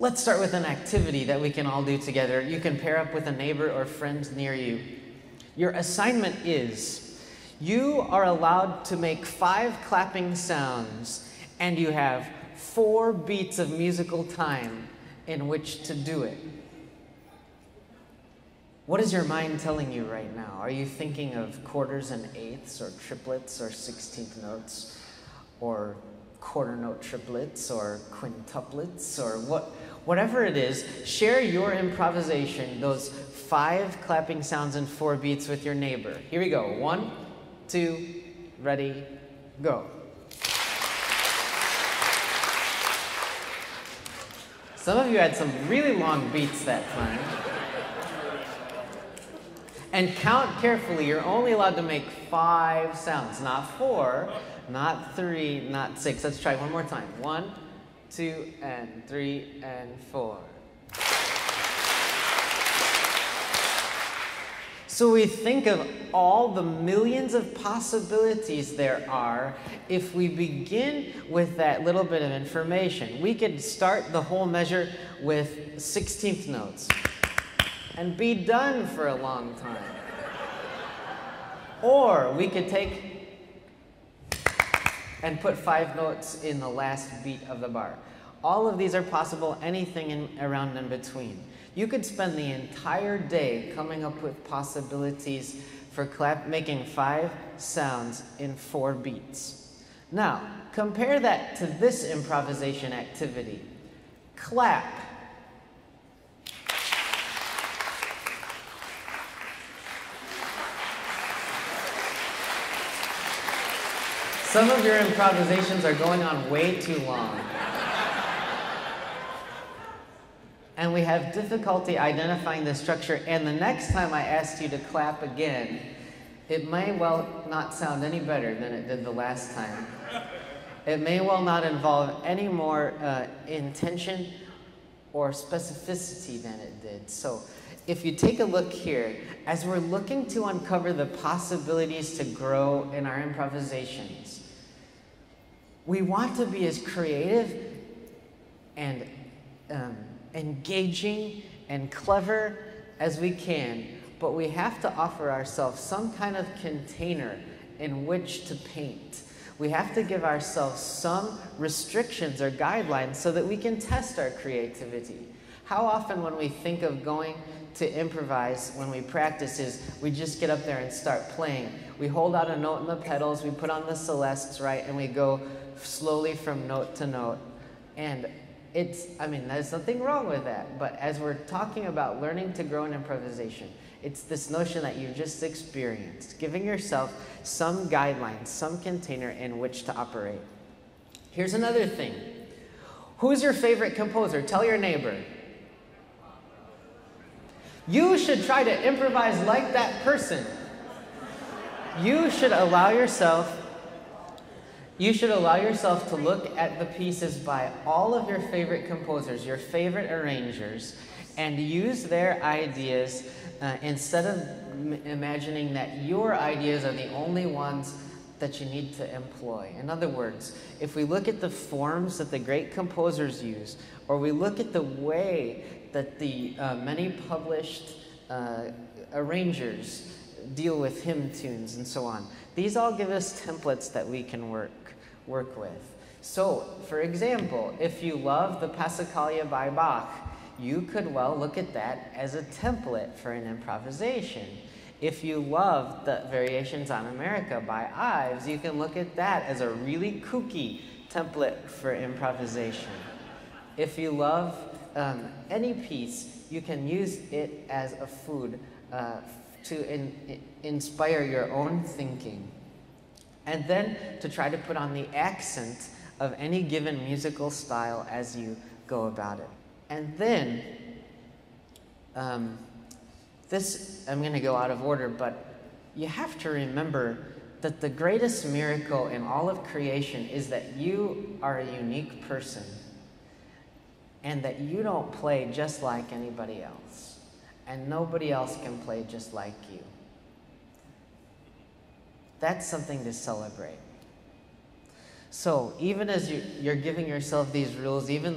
Let's start with an activity that we can all do together. You can pair up with a neighbor or friend near you. Your assignment is, you are allowed to make 5 clapping sounds, and you have 4 beats of musical time in which to do it. What is your mind telling you right now? Are you thinking of quarters and eighths, or triplets, or 16th notes, or quarter note triplets, or quintuplets, or whatever it is? Share your improvisation, those 5 clapping sounds and 4 beats with your neighbor. Here we go. 1, 2, ready, go. Some of you had some really long beats that time. And count carefully. You're only allowed to make 5 sounds, not 4, not 3, not 6. Let's try one more time. 1, 2, and 3, and 4. So we think of all the millions of possibilities there are if we begin with that little bit of information. We could start the whole measure with 16th notes and be done for a long time. Or we could take and put 5 notes in the last beat of the bar. All of these are possible, anything around in between. You could spend the entire day coming up with possibilities for making 5 sounds in 4 beats. Now, compare that to this improvisation activity. Clap. Some of your improvisations are going on way too long. And we have difficulty identifying the structure, and the next time I asked you to clap again, it may well not sound any better than it did the last time. It may well not involve any more intention or specificity than it did. So if you take a look here, as we're looking to uncover the possibilities to grow in our improvisations, we want to be as creative and engaging and clever as we can, but we have to offer ourselves some kind of container in which to paint. We have to give ourselves some restrictions or guidelines so that we can test our creativity. How often when we think of going to improvise, when we practice, is we just get up there and start playing. We hold out a note in the pedals, we put on the celestes, right, and we go slowly from note to note. And there's nothing wrong with that, but as we're talking about learning to grow in improvisation, it's this notion that you just experienced, giving yourself some guidelines, some container in which to operate. Here's another thing. Who's your favorite composer? Tell your neighbor. You should try to improvise like that person. You should allow yourself to look at the pieces by all of your favorite composers, your favorite arrangers, and use their ideas instead of imagining that your ideas are the only ones that you need to employ. In other words, if we look at the forms that the great composers use, or we look at the way that the many published arrangers deal with hymn tunes and so on, these all give us templates that we can work with. So, for example, if you love the Passacaglia by Bach, you could well look at that as a template for an improvisation. If you love the Variations on America by Ives, you can look at that as a really kooky template for improvisation. If you love any piece, you can use it as a food to inspire your own thinking. And then to try to put on the accent of any given musical style as you go about it. And then, I'm going to go out of order, but you have to remember that the greatest miracle in all of creation is that you are a unique person and that you don't play just like anybody else, and nobody else can play just like you. That's something to celebrate. So even as you're giving yourself these rules, even